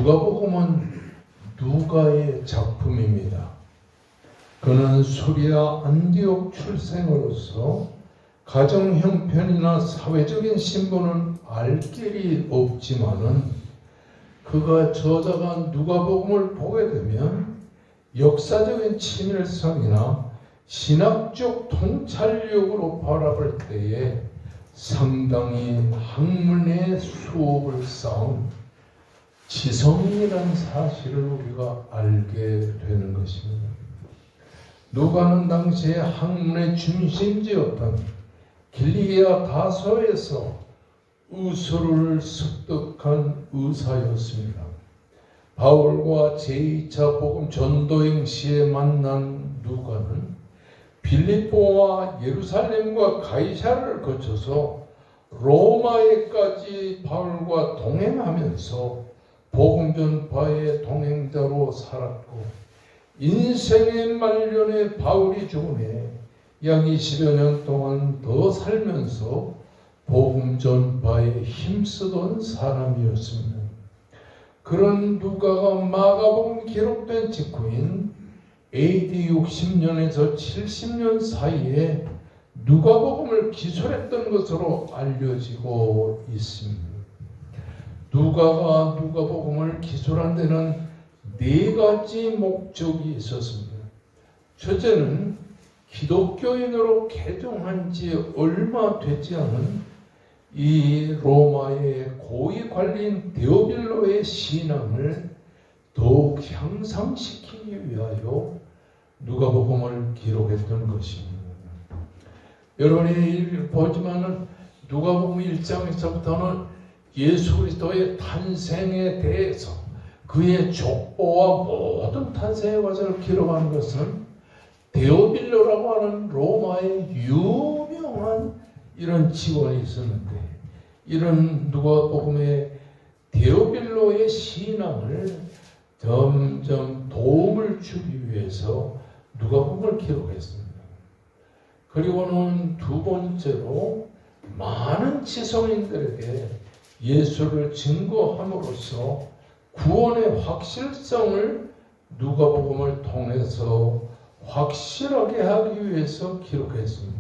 누가복음은 누가의 작품입니다. 그는 수리아 안디옥 출생으로서 가정 형편이나 사회적인 신분은 알 길이 없지만은 그가 저자가 누가복음을 보게 되면 역사적인 친밀성이나 신학적 통찰력으로 바라볼 때에 상당히 학문의 수업을 쌓은 지성인이라는 사실을 우리가 알게 되는 것입니다. 누가는 당시에 학문의 중심지였던 길리기아 다소에서 의술을 습득한 의사였습니다. 바울과 제2차 복음 전도행 시에 만난 누가는 빌립보와 예루살렘과 가이사랴를 거쳐서 로마에까지 바울과 동행하면서 복음 전파의 동행자로 살았고, 인생의 말년에 바울이 죽음에 약 20여 년 동안 더 살면서 복음 전파에 힘쓰던 사람이었습니다. 그런 누가가 마가복음 기록된 직후인 AD 60년에서 70년 사이에 누가복음을 기술했던 것으로 알려지고 있습니다. 누가가 누가복음을 기술한 데는 4가지 목적이 있었습니다. 첫째는 기독교인으로 개종한 지 얼마 되지 않은 이 로마의 고위 관리인 데오빌로의 신앙을 더욱 향상시키기 위하여 누가복음을 기록했던 것입니다. 여러분이 보지만은 누가복음 1장에서부터는 예수 그리스도의 탄생에 대해서 그의 족보와 모든 탄생의 과정을 기록하는 것은 데오빌로라고 하는 로마의 유명한 이런 직원이 있었는데, 이런 누가복음의 데오빌로의 신앙을 점점 도움을 주기 위해서 누가복음을 기록했습니다. 그리고는 두 번째로 많은 지성인들에게 예수를 증거함으로써 구원의 확실성을 누가복음을 통해서 확실하게 하기 위해서 기록했습니다.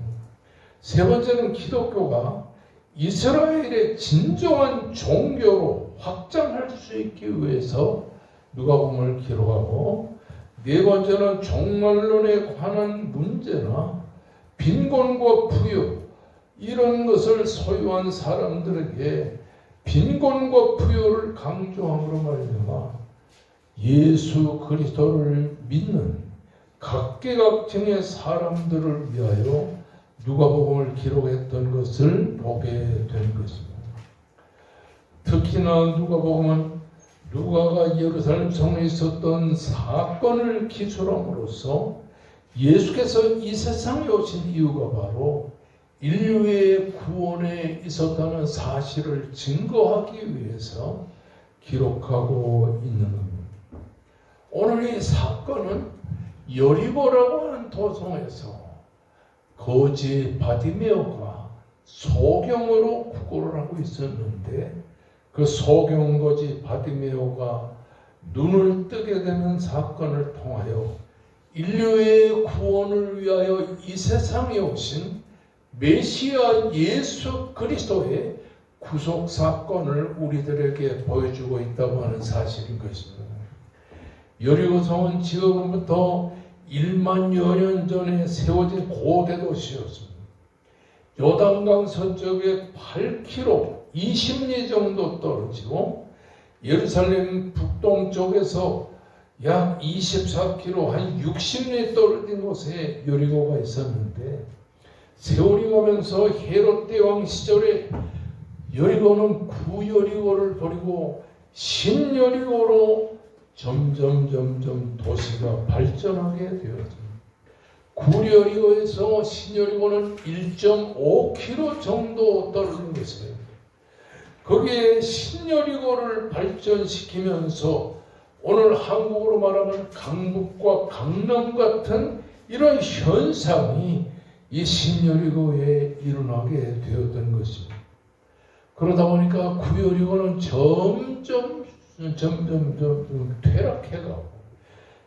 세 번째는 기독교가 이스라엘의 진정한 종교로 확장할 수 있기 위해서 누가복음을 기록하고, 네 번째는 종말론에 관한 문제나 빈곤과 부유, 이런 것을 소유한 사람들에게 빈곤과 부유를 강조함으로 말미암아 예수 그리스도를 믿는 각계각층의 사람들을 위하여 누가복음을 기록했던 것을 보게 된 것입니다. 특히나 누가복음은 누가가 예루살렘 성에 있었던 사건을 기술함으로써 예수께서 이 세상에 오신 이유가 바로 인류의 구원에 있었다는 사실을 증거하기 위해서 기록하고 있는 겁니다. 오늘 이 사건은 여리고라고 하는 도성에서 거지 바디메오가 소경으로 구걸을 하고 있었는데, 그 소경거지 바디메오가 눈을 뜨게 되는 사건을 통하여 인류의 구원을 위하여 이 세상에 오신 메시아 예수 그리스도의 구속 사건을 우리들에게 보여주고 있다고 하는 사실인 것입니다. 여리고성은 지금부터 1만여 년 전에 세워진 고대 도시였습니다. 요단강 서쪽에 8km, 20리 정도 떨어지고 예루살렘 북동쪽에서 약 24km, 한 60리 떨어진 곳에 여리고가 있었는데, 세월이 가면서 헤롯 대왕 시절에 여리고는 구여리고를 버리고 신여리고로 점점 도시가 발전하게 되었습니다. 구여리고에서 신여리고는 1.5km 정도 떨어진 것이에요. 거기에 신여리고를 발전시키면서 오늘 한국으로 말하면 강북과 강남 같은 이런 현상이 이 신여리고에 일어나게 되었던 것입니다. 그러다 보니까 구여리고는 점점 점점 퇴락해가고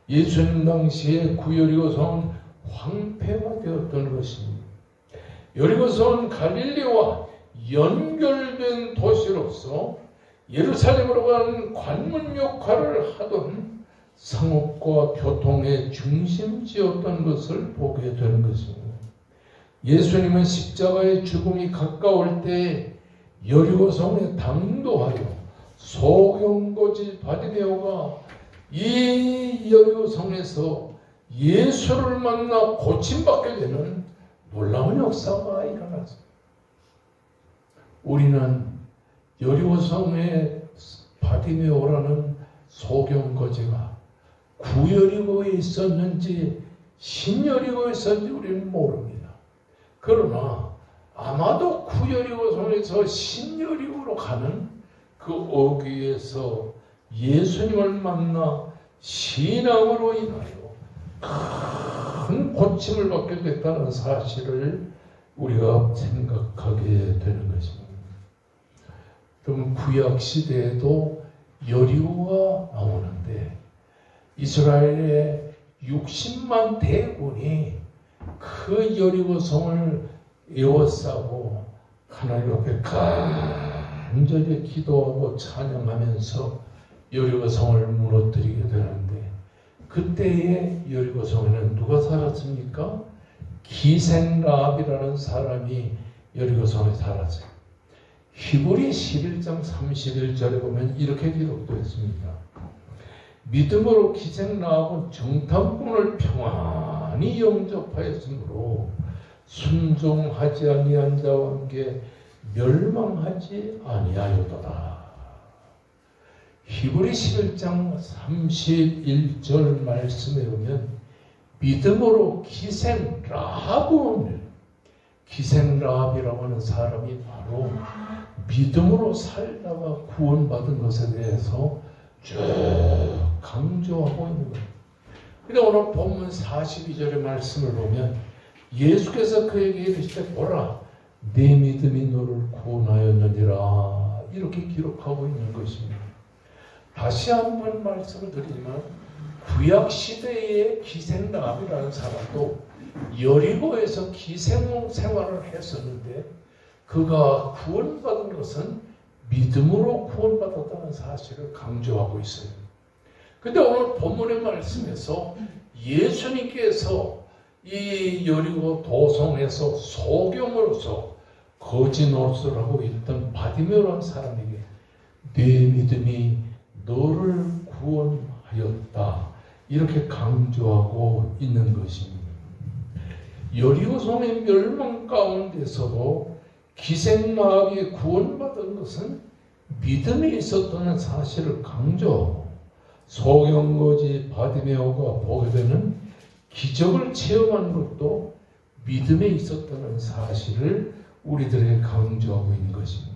예수님 당시에 여리고성은 황폐가 되었던 것입니다. 여리고성은 갈릴리와 연결된 도시로서 예루살렘으로 가는 관문 역할을 하던 상업과 교통의 중심지였던 것을 보게 되는 것입니다. 예수님은 십자가의 죽음이 가까울 때 여리고성에 당도하여 소경거지 바디메오가 이 여리고성에서 예수를 만나 고침받게 되는 놀라운 역사가 일어났습니다. 우리는 여리고성의 바디메오라는 소경거지가 구여리고에 있었는지 신여리고에 있었는지 우리는 모릅니다. 그러나 아마도 구여리고성에서 신여리고로 가는 그 어귀에서 예수님을 만나 신앙으로 인하여 큰 고침을 받게 됐다는 사실을 우리가 생각하게 되는 것입니다. 그럼 구약 시대에도 여리고가 나오는데 이스라엘의 60만 대군이 그 여리고성을 에워싸고 하나님 앞에 간절히 기도하고 찬양하면서 여리고성을 무너뜨리게 되는데 그때의 여리고성에는 누가 살았습니까? 기생라합이라는 사람이 여리고성에 살았어요. 히브리 11장 31절에 보면 이렇게 기록되어 있습니다. 믿음으로 기생라합은 정탐꾼을 평안히 영접하였으므로 순종하지 아니한 자와 함께 멸망하지 아니하였더라. 히브리 11장 31절 말씀에 보면 믿음으로 기생라합이라고 하는 사람이 바로 믿음으로 살다가 구원받은 것에 대해서 쭉 강조하고 있는 거예요. 그런데 오늘 본문 42절의 말씀을 보면 예수께서 그에게 이르시되 보라 네 믿음이 너를 구원하였느니라 이렇게 기록하고 있는 것입니다. 다시 한번 말씀을 드리지만 구약시대의 기생라합이라는 사람도 여리고에서 기생 생활을 했었는데 그가 구원받은 것은 믿음으로 구원받았다는 사실을 강조하고 있어요. 근데 오늘 본문의 말씀에서 예수님께서 이 여리고 도성에서 소경으로서 거지 노릇을 하고 있던 바디메오라는 사람에게 네 믿음이 너를 구원하였다 이렇게 강조하고 있는 것입니다. 여리고성의 멸망 가운데서도 기생라합이 구원받은 것은 믿음이 있었다는 사실을 강조하고 소경거지 바디메오가 보게 되는 기적을 체험한 것도 믿음에 있었다는 사실을 우리들에게 강조하고 있는 것입니다.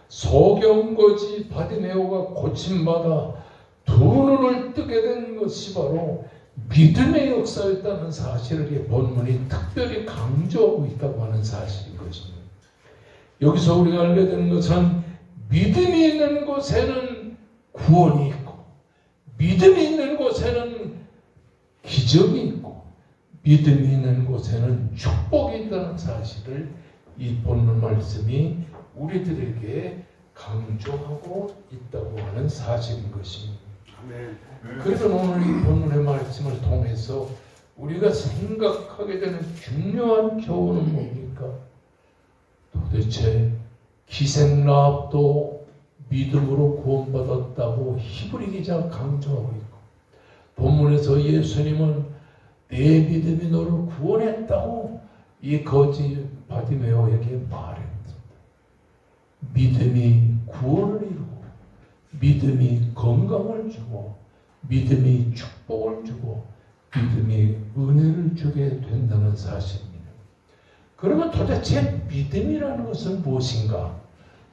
소경거지 바디메오가 고침받아 두 눈을 뜨게 된 것이 바로 믿음의 역사였다는 사실을 이 본문이 특별히 강조하고 있다고 하는 사실인 것입니다. 여기서 우리가 알게 되는 것은 믿음이 있는 곳에는 구원이 있고 믿음이 있는 곳에는 기적이 있고 믿음이 있는 곳에는 축복이 있다는 사실을 이 본문 말씀이 우리들에게 강조하고 있다고 하는 사실인 것입니다. 그래서 오늘 이 본문의 말씀을 통해서 우리가 생각하게 되는 중요한 교훈은 뭡니까? 도대체 기생라합도 믿음으로 구원받았다고 히브리 기자가 강조하고 있고 본문에서 예수님은 내 믿음이 너를 구원했다고 이 거지 바디메오에게 말했습니다. 믿음이 구원을 이루고 믿음이 건강을 주고 믿음이 축복을 주고 믿음이 은혜를 주게 된다는 사실입니다. 그러면 도대체 믿음이라는 것은 무엇인가?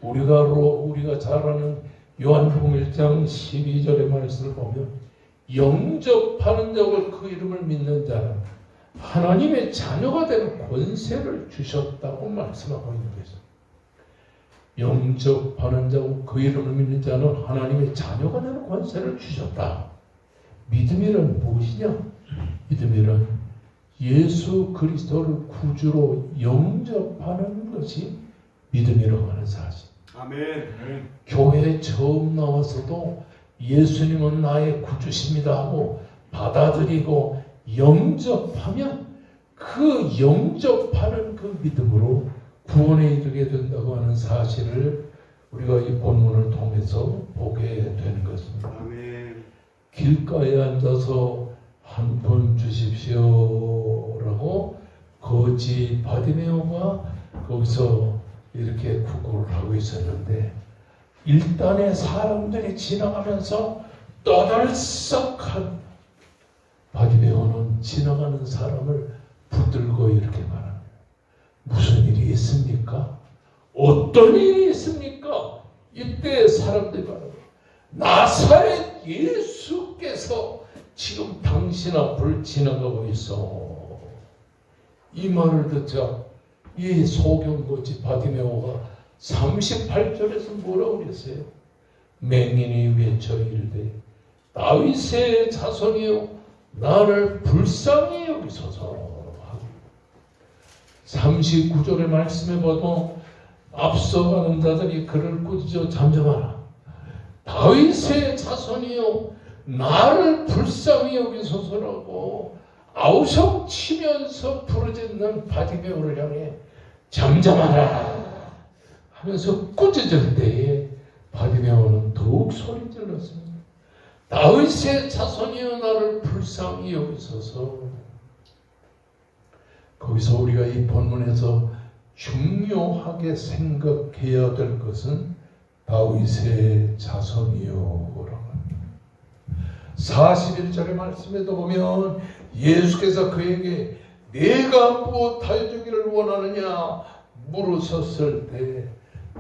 우리가 잘 아는 요한복음 1장 12절의 말씀을 보면 영접하는 자고 그 이름을 믿는 자는 하나님의 자녀가 되는 권세를 주셨다고 말씀하고 있는 것입니다. 영접하는 자고 그 이름을 믿는 자는 하나님의 자녀가 되는 권세를 주셨다. 믿음이란 무엇이냐? 믿음이란 예수 그리스도를 구주로 영접하는 것이 믿음이라고 하는 사실. 아멘. 교회에 처음 나와서도 예수님은 나의 구주십니다 하고 받아들이고 영접하면 그 영접하는 그 믿음으로 구원에 이르게 된다고 하는 사실을 우리가 이 본문을 통해서 보게 되는 것입니다. 아멘. 길가에 앉아서 한 푼 주십시오라고 거지 바디메오가 거기서 이렇게 구걸을 하고 있었는데 일단의 사람들이 지나가면서 떠들썩한 바디메오는 지나가는 사람을 붙들고 이렇게 말합니다. 무슨 일이 있습니까? 어떤 일이 있습니까? 이때 사람들이 말합니다. 나사렛 예수께서 지금 당신 앞을 지나가고 있어. 이 말을 듣자 이 소경거지 바디메오가 38절에서 뭐라고 그랬어요? 맹인이 외쳐 이르되 다윗의 자손이여 나를 불쌍히 여기소서. 39절의 말씀에 봐도 앞서가는 자들이 그를 꾸짖어 잠잠하라. 다윗의 자손이여 나를 불쌍히 여기소서라고 아우성치면서 부르짖는 바디메오를 향해 잠잠하라 하면서 꾸짖을 때에 바디메오는 더욱 소리 질렀습니다. 다윗의 자손이여 나를 불쌍히 여기소서. 거기서 우리가 이 본문에서 중요하게 생각해야 될 것은 다윗의 자손이요라고 합니다. 41절의 말씀에도 보면 예수께서 그에게 내가 무엇하여주기를 원하느냐 물으셨을 때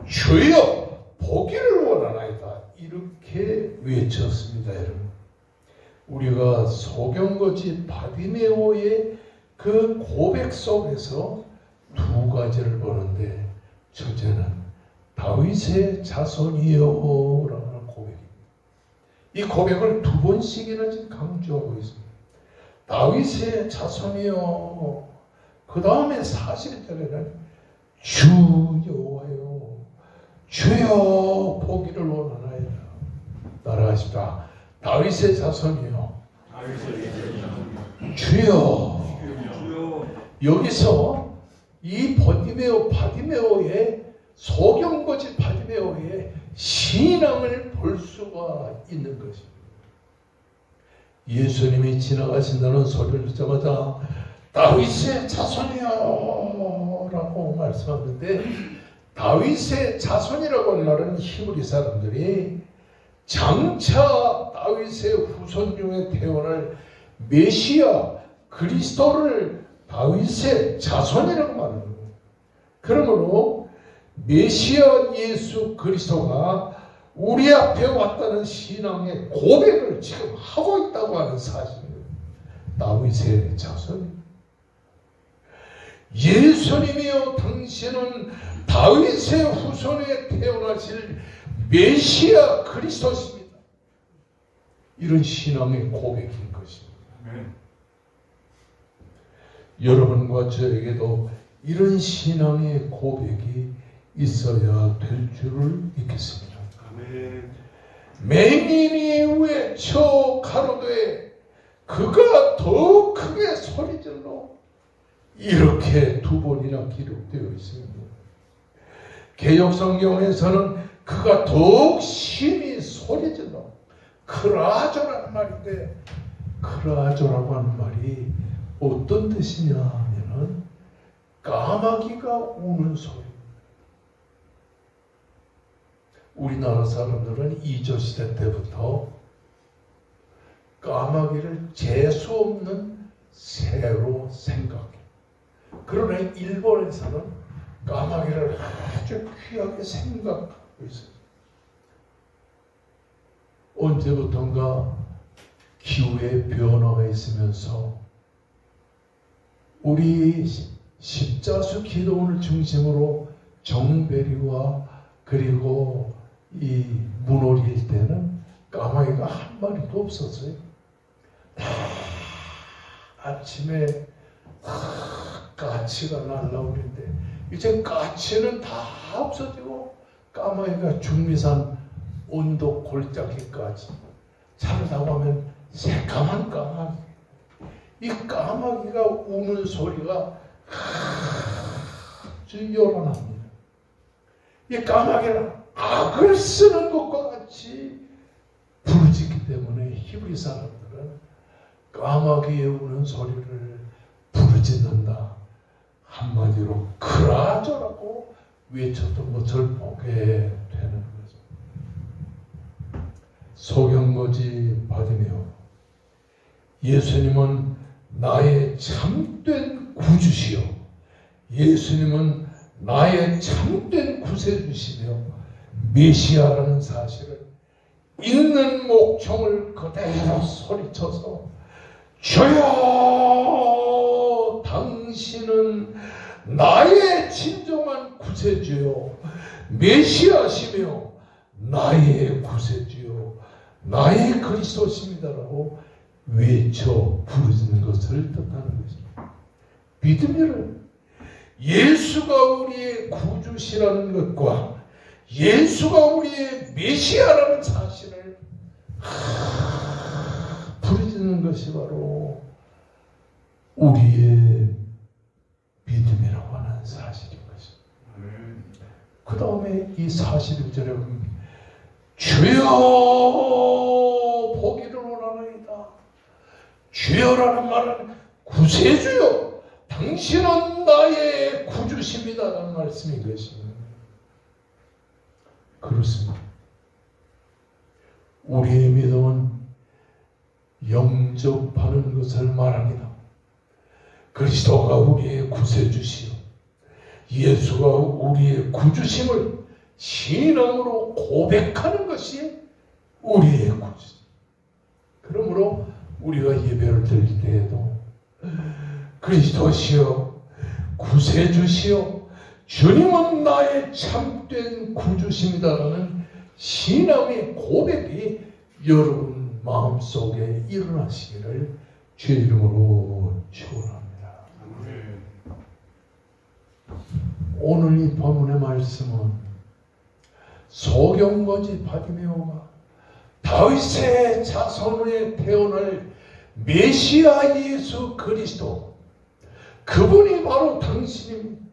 주여 보기를 원하나이다 이렇게 외쳤습니다. 여러분, 우리가 소경거지 바디메오의 그 고백 속에서 두 가지를 보는데 첫째는 다윗의 자손이여라는 고백입니다. 이 고백을 두 번씩이나 지금 강조하고 있습니다. 다윗의 자손이여. 그 다음에 41절에는 주 여호와여 주여 보기를 원하나이다. 따라하십시다. 다윗의 자손이여 주여. 여기서 이 바디메오의 소경거지 바디메오의 신앙을 볼 수가 있는 것입니다. 예수님이 지나가신다는 소리를 듣자마자 다윗의 자손이요 라고 말씀하는데 다윗의 자손이라고 하는 말은 히브리 사람들이 장차 다윗의 후손 중에 태어날 메시아 그리스도를 다윗의 자손이라고 말하는 거예요. 그러므로 메시아 예수 그리스도가 우리 앞에 왔다는 신앙의 고백을 지금 하고 있다고 하는 사실입니다. 다윗의 자손입니다. 예수님이여 당신은 다윗의 후손에 태어나실 메시아 그리스도십니다. 이런 신앙의 고백인 것입니다. 여러분과 저에게도 이런 신앙의 고백이 있어야 될 줄을 믿겠습니다. 아멘. 맹인이 외쳐 가로되 그가 더 크게 소리질러 이렇게 두 번이나 기록되어 있습니다. 개역성경에서는 그가 더욱 심히 소리질러 크라조라는 말인데 크라조라고 하는 말이 어떤 뜻이냐 하면은 까마귀가 우는 소리입니다. 우리나라 사람들은 이조시대 때부터 까마귀를 재수 없는 새로 생각해요. 그러나 일본에서는 까마귀를 아주 귀하게 생각하고 있어요. 언제부턴가 기후의 변화가 있으면서 우리 십자수 기도원을 중심으로 정베리와 그리고 이 문어리일 때는 까마귀가 한 마리도 없었어요. 다 아침에 까치가 날라오는데 이제 까치는 다 없어지고 까마귀가 중미산 온도 골짜기까지 자르다 보면 새까만 까마귀, 이 까마귀가 우는 소리가 아주 요란합니다. 이 까마귀는 악을 쓰는 것과 같이 부르짖기 때문에 히브리 사람들은 까마귀의 우는 소리를 부르짖는다. 한마디로 그라저라고 외쳤던 것을 보게 되는 거죠. 소경거지 바디메오, 예수님은 나의 참된 구주시요, 예수님은 나의 참된 구세주시며 메시아라는 사실을 있는 목청을 그대로 소리쳐서 주여 당신은 나의 진정한 구세주요 메시아시며 나의 구세주요 나의 그리스도십니다라고 외쳐 부르짖는 것을 뜻하는 것입니다. 믿음이란 예수가 우리의 구주시라는 것과 예수가 우리의 메시아라는 사실을 부르짖는 것이 바로 우리의 믿음이라고 하는 사실인 것입니다. 그 다음에 이 41절에 보면 주여 보기를 원하나이다. 주여라는 말은 구세주요 당신은 나의 구주십니다라는 말씀인 것입니다. 그렇습니다. 우리의 믿음은 영접하는 것을 말합니다. 그리스도가 우리의 구세주시요 예수가 우리의 구주심을 신앙으로 고백하는 것이 우리의 구주심. 그러므로 우리가 예배를 드릴 때에도 그리스도시여 구세주시여 주님은 나의 참된 구주십니다라는 신앙의 고백이 여러분 마음속에 일어나시기를 주의 이름으로 축원합니다. 오늘 이 본문의 말씀은 소경거지 바디메오가 다윗의 자손에 태어날 메시아 예수 그리스도, 그분이 바로 당신입니다.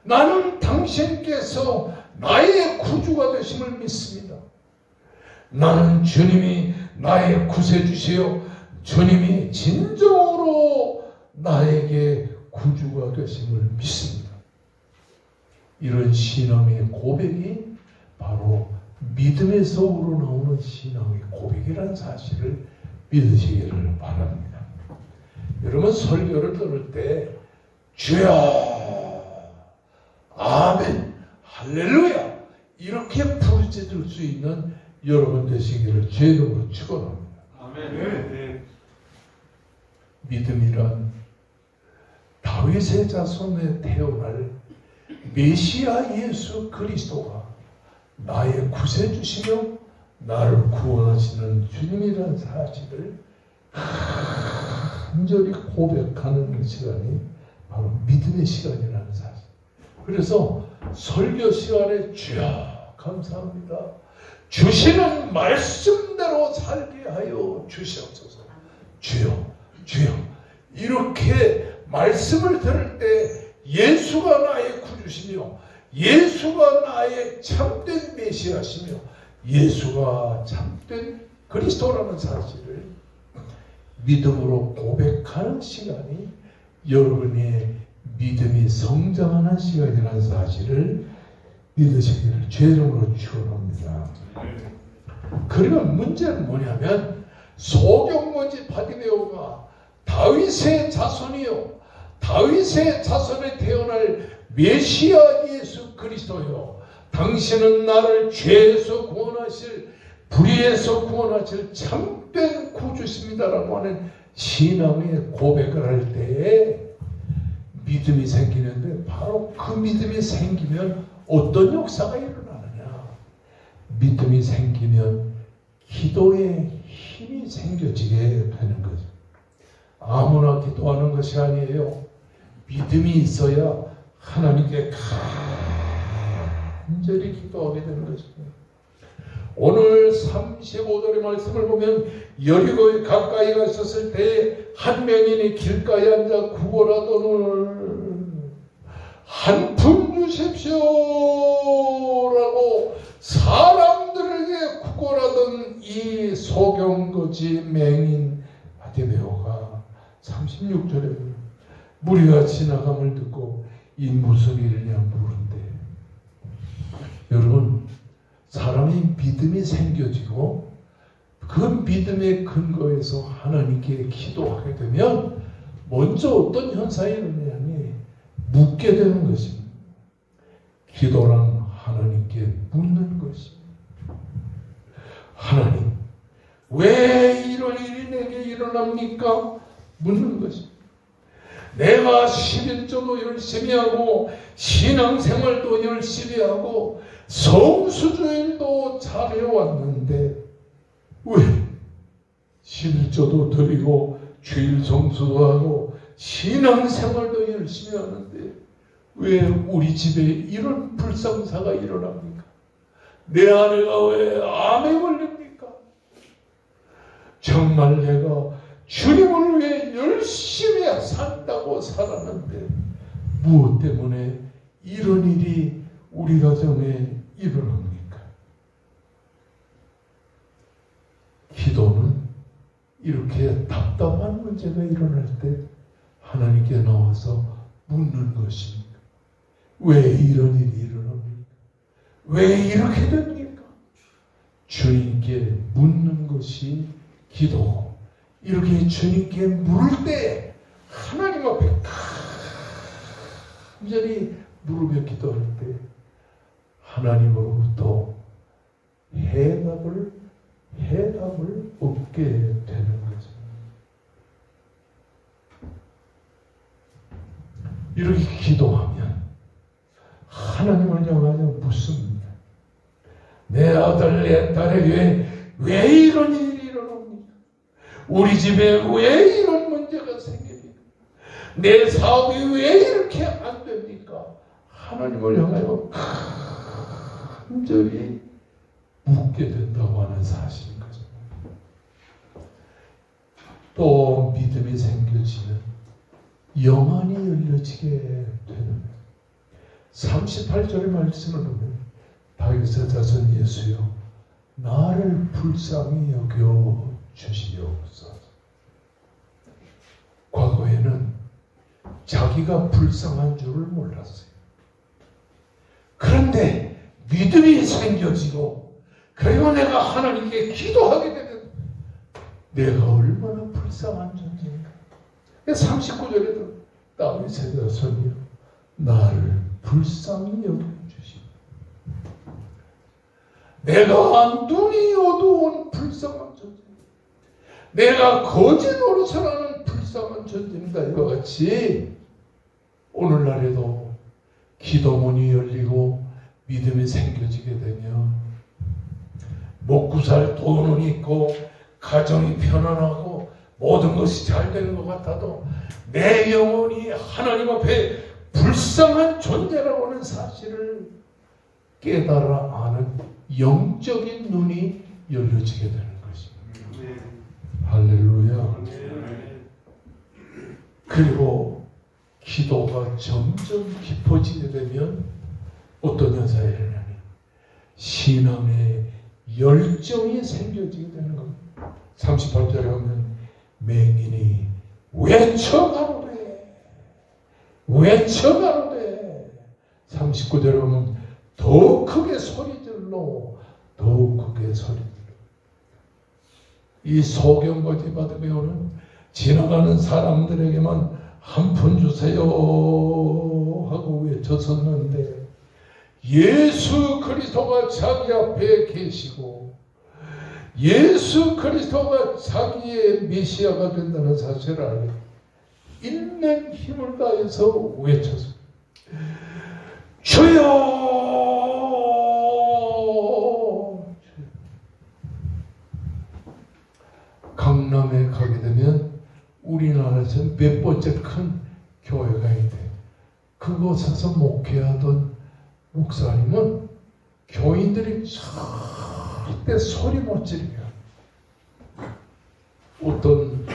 나는 당신께서 나의 구주가 되심을 믿습니다. 나는 주님이 나의 구세주시요 주님이 진정으로 나에게 구주가 되심을 믿습니다. 이런 신앙의 고백이 바로 믿음에서 우러나오는 신앙의 고백이라는 사실을 믿으시기를 바랍니다. 여러분 설교를 들을 때 주여 아멘 할렐루야 이렇게 부르짖을 수 있는 여러분 되시기를 주의 이름으로 축원합니다. 아멘. 믿음이란 다윗의 자손에 태어날 메시아 예수 그리스도가 나의 구세주시며 나를 구원하시는 주님이라는 사실을 간절히 고백하는 시간이 바로 믿음의 시간이라는 사실. 그래서 설교 시간에 주여 감사합니다. 주시는 말씀대로 살게 하여 주시옵소서. 주여 주여 이렇게 말씀을 들을 때 예수가 나의 구주시며 예수가 나의 참된 메시아시며 예수가 참된 그리스도라는 사실을 믿음으로 고백하는 시간이 여러분의 믿음이 성장하는 시간이라는 사실을 믿으시기를 주의 이름으로 축원합니다. 그러면 문제는 뭐냐면 소경거지 바디메오가 다윗의 자손이요 다윗의 자손에 태어날 메시아 예수 그리스도요 당신은 나를 죄에서 구원하실 불의에서 구원하실 참된 구주십니다라고 하는 신앙의 고백을 할 때에 믿음이 생기는데 바로 그 믿음이 생기면 어떤 역사가 일어나느냐. 믿음이 생기면 기도에 힘이 생겨지게 되는 거죠. 아무나 기도하는 것이 아니에요. 믿음이 있어야 하나님께 간절히 기도하게 되는 것입니다. 오늘 35절의 말씀을 보면 여리고에 가까이 가셨을 때 한 명인이 길가에 앉아 구걸하더니 한 푼 주십시오라고 사람들에게 구걸하던 이 소경거지 맹인 바디메오가 36절에 무리가 지나감을 듣고 이 무슨 일이냐 물은데, 여러분, 사람이 믿음이 생겨지고 그 믿음의 근거에서 하나님께 기도하게 되면 먼저 어떤 현상이 일어나냐니 묻게 되는 것입니다. 기도란 하나님께 묻는 것입니다. 하나님, 왜 이런 일이 내게 일어납니까? 묻는 것입니다. 내가 11조도 열심히 하고 신앙생활도 열심히 하고 성수주일도 잘해왔는데 왜 11조도 드리고 주일 성수도 하고 신앙생활도 열심히 하는데 왜 우리 집에 이런 불상사가 일어납니까? 내 아내가 왜 암에 걸립니까? 정말 내가 주님을 위해 열심히 산다고 살았는데 무엇 때문에 이런 일이 우리 가정에 일어납니까? 기도는 이렇게 답답한 문제가 일어날 때 하나님께 나와서 묻는 것입니다. 왜 이런 일이 일어납니까? 왜 이렇게 됩니까? 주님께 묻는 것이 기도고, 이렇게 주님께 물을 때 하나님 앞에 간절히 무릎에 기도할 때 하나님으로부터 해답을 얻게 되는 거죠. 이렇게 기도하면 하나님을 향하여 묻습니다. 내 아들, 내 딸에게 왜 이런 일이 일어납니까? 우리 집에 왜 이런 문제가 생깁니까? 내 사업이 왜 이렇게 안 됩니까? 하나님을 향하여 간절히 묻게 된다고 하는 사실인 거죠. 또 믿음이 생겨지면 영안이 열려지게 되는 38절의 말씀을 보면 다윗의 자손 예수여 나를 불쌍히 여겨 주시옵소서. 과거에는 자기가 불쌍한 줄을 몰랐어요. 그런데 믿음이 생겨지고 그리고 내가 하나님께 기도하게 되면 내가 얼마나 불쌍한 존재인가. 39절에도 다윗의 자손이여 나를 불쌍히 여겨주시오. 내가 눈이 어두운 불쌍한 존재, 내가 거짓 노릇을 하는 불쌍한 존재입니다. 이와 같이 오늘날에도 기도문이 열리고 믿음이 생겨지게 되면 먹고 살 돈은 있고 가정이 편안하고 모든 것이 잘 되는 것 같아도 내 영혼이 하나님 앞에 불쌍한 존재라고 하는 사실을 깨달아 아는 영적인 눈이 열려지게 되는 것입니다. 할렐루야. 그리고 기도가 점점 깊어지게 되면 어떤 현상이 일어나니 신앙의 열정이 생겨지게 되는 겁니다. 38절에 보면 맹인이 외쳐가로되 39절에 보면 더욱 크게 소리질러 더욱 크게 소리질러. 이 소경거지 바디메오는 지나가는 사람들에게만 한 푼 주세요 하고 외쳤었는데 예수 그리스도가 자기 앞에 계시고 예수 그리스도가 자기의 메시아가 된다는 사실을 알고 있는 힘을 다해서 외쳤습니다. 주여 우리나라에서 몇 번째 큰 교회가 있대. 그곳에서 목회하던 목사님은 교인들이 절대 소리 못 지르게. 어떤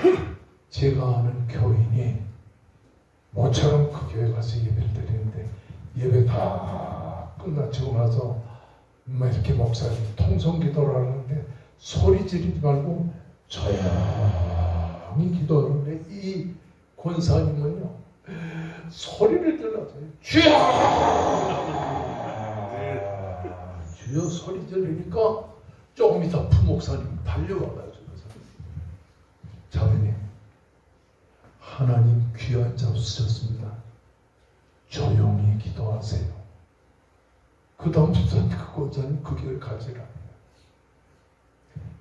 제가 아는 교인이 모처럼 그 교회 가서 예배를 드리는데 예배 다 끝나치고 나서 이렇게 목사님 통성기도를 하는데 소리 지르지 말고 조용히 기도하는데 이 권사님은요 소리를 질러서 주여! 주여 소리 지르니까 조금 이따 부목사님 달려와가지고 자매님 하나님 귀한 잡수셨습니다. 조용히 기도하세요. 그 다음부터 그 권사님 그 길을 가지라.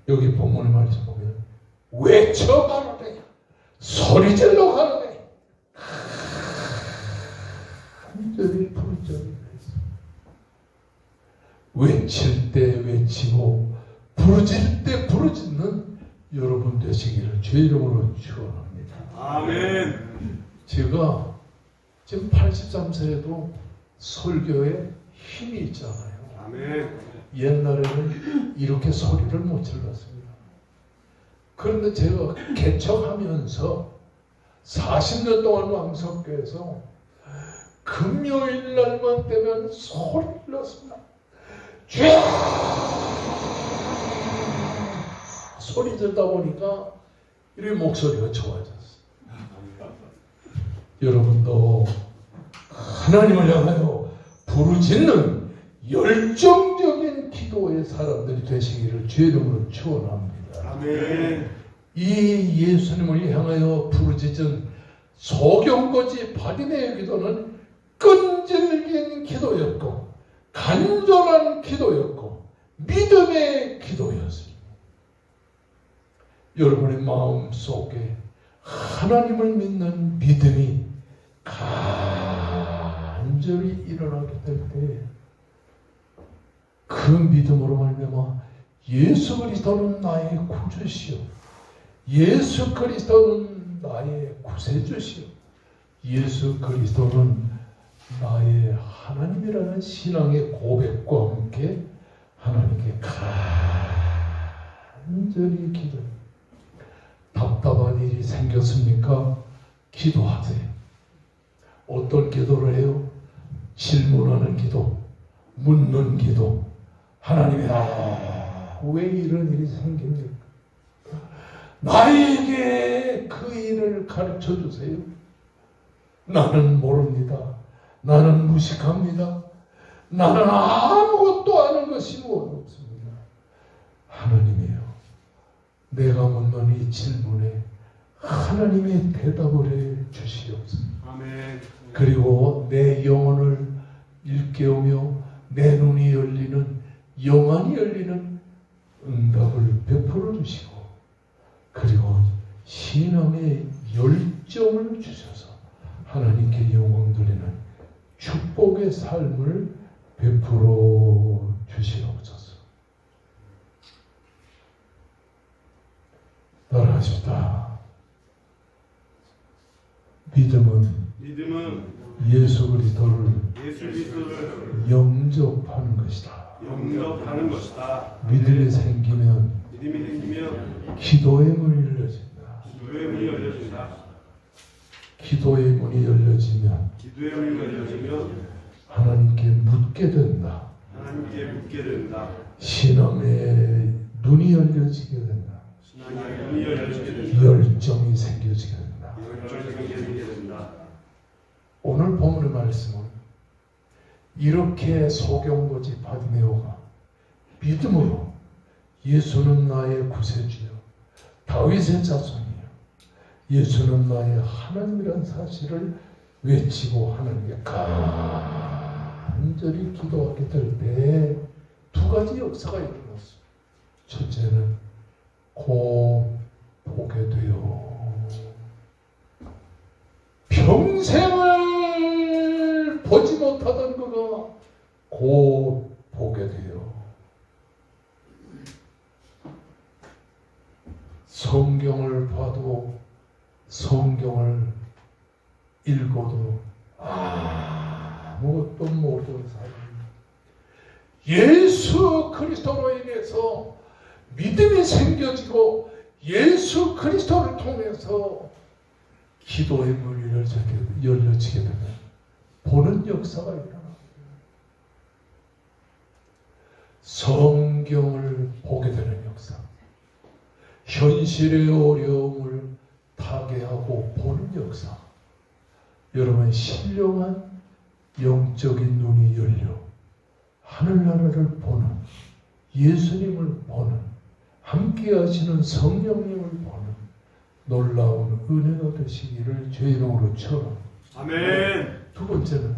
여기 본문의 말씀 보면 외쳐 가라네 소리 질러 가라네 간절히 부르짖는 외칠 때 외치고 부르짖을 때 부르짖는 여러분 되시기를 주의 이름으로 축원합니다. 아멘. 제가 지금 83세에도 설교에 힘이 있잖아요. 아멘. 옛날에는 이렇게 소리를 못 질렀습니다. 그런데 제가 개척하면서 40년 동안 왕석교에서 금요일 날만 되면 소리를 질렀습니다. 주여! 소리 듣다 보니까 이렇게 목소리가 좋아졌어요. 여러분도 하나님을 향하여 부르짖는 열정적인 기도의 사람들이 되시기를 주의 이름으로 축원합니다. 아멘. 이 예수님을 향하여 부르짖은 소경거지 바디메의 기도는 끈질긴 기도였고 간절한 기도였고 믿음의 기도였습니다. 여러분의 마음 속에 하나님을 믿는 믿음이 간절히 일어나게 될 때 그 믿음으로 말미암아 예수 그리스도는 나의 구주시오, 예수 그리스도는 나의 구세주시오, 예수 그리스도는 나의 하나님이라는 신앙의 고백과 함께 하나님께 간절히 기도. 답답한 일이 생겼습니까? 기도하세요. 어떤 기도를 해요? 질문하는 기도, 묻는 기도. 하나님이 왜 이런 일이 생깁니까? 나에게 그 일을 가르쳐 주세요. 나는 모릅니다. 나는 무식합니다. 나는 아무것도 아는 것이 없습니다. 하나님이요, 내가 묻는 이 질문에 하나님의 대답을 해 주시옵소서. 아멘. 그리고 내 영혼을 일깨우며 내 눈이 열리는, 영안이 열리는 응답을 베풀어 주시고, 그리고 신앙의 열정을 주셔서 하나님께 영광 돌리는 축복의 삶을 베풀어 주시옵소서. 따라하십시다. 믿음은 예수 그리스도를 영접하는 것이다. 영접하는 것이다. 믿음이 생기면 기도의 문이 열려진다. 기도의 문이 열려진다. 기도의 문이 열려지면 기도의 문이 열려지면 하나님께 묻게 된다. 하나님께 묻게 된다. 신앙의 눈이 열려지게 된다. 신앙의 눈이 열려지게 된다. 열정이 생겨지게 된다. 열정이 생기게 된다. 오늘 본문의 말씀은 이렇게 소경거지 바디메오가 믿음으로 예수는 나의 구세주요, 다윗의 자손이요, 예수는 나의 하나님이라는 사실을 외치고 하나님께 간절히 기도하게 될 때 두 가지 역사가 일어났어요. 첫째는 곧 보게 돼요. 평생을 보지 못하던 그가 곧 보게 돼요. 성경을 봐도 성경을 읽어도 아무것도 모르는 사람, 예수 그리스도로 인해서 믿음이 생겨지고 예수 그리스도를 통해서 기도의 문이 열려지게 되면 보는 역사가 일어납니다. 성경을 보게 되는 역사, 현실의 어려움을 타개하고 보는 역사, 여러분 신령한 영적인 눈이 열려 하늘나라를 보는, 예수님을 보는, 함께 하시는 성령님을 보는 놀라운 은혜가 되시기를 주의 이름으로 축원합니다. 아멘. 두 번째는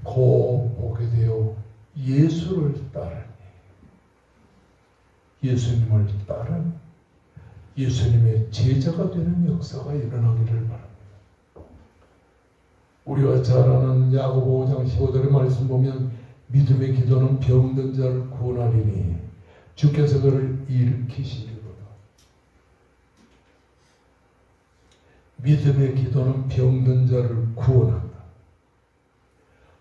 곧 보게 되어 예수를 따르니, 예수님을 따른 예수님의 제자가 되는 역사가 일어나기를 바랍니다. 우리가 잘 아는 야고보 5장 15절의 말씀 보면 믿음의 기도는 병든 자를 구원하리니 주께서 그를 일으키시리로다. 믿음의 기도는 병든 자를 구원한다.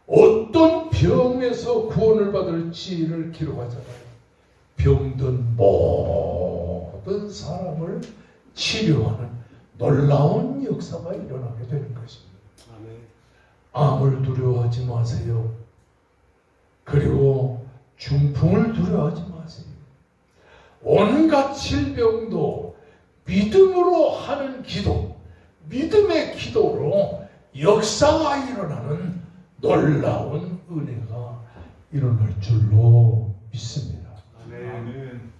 어떤 병에서 구원을 받을지를 기록하잖아요. 병든 모든 사람을 치료하는 놀라운 역사가 일어나게 되는 것입니다. 아멘. 암을 두려워하지 마세요. 그리고 중풍을 두려워하지 마세요. 온갖 질병도 믿음으로 하는 기도, 믿음의 기도로 역사가 일어나는 놀라운 은혜가 일어날 줄로 믿습니다. 아멘.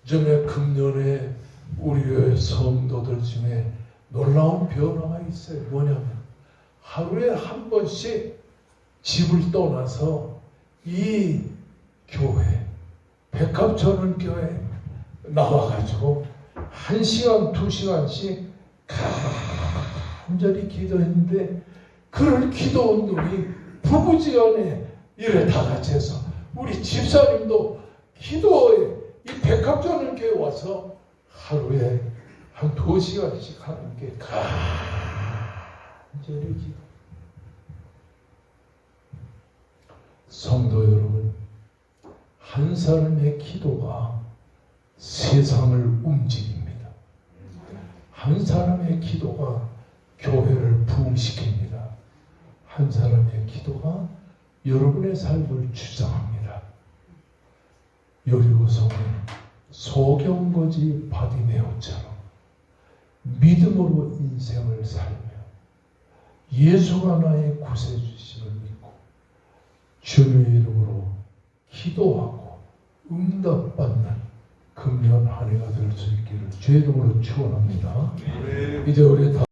전에 금년에 우리 교회 성도들 중에 놀라운 변화가 있어요. 뭐냐면 하루에 한 번씩 집을 떠나서 이 교회, 백합천은교회 나와가지고 1시간, 2시간씩 간절히 기도했는데, 그런 기도 운동이 부부지간에 이래 다 같이 해서 우리 집사님도 기도에 이 백합천은교회 와서 하루에 한 2시간씩 하는 게 간절히 기도. 성도 여러분, 한 사람의 기도가 세상을 움직입니다. 한 사람의 기도가 교회를 부흥시킵니다. 한 사람의 기도가 여러분의 삶을 주장합니다. 여리고성은 소경거지 바디메오처럼 믿음으로 인생을 살며 예수가 나의 구세주심을 믿고 주님의 이름으로 기도하고 응답받는 금년 한 해가 될 수 있기를 주의 이름으로 축원합니다. 아멘. 이제 우리 다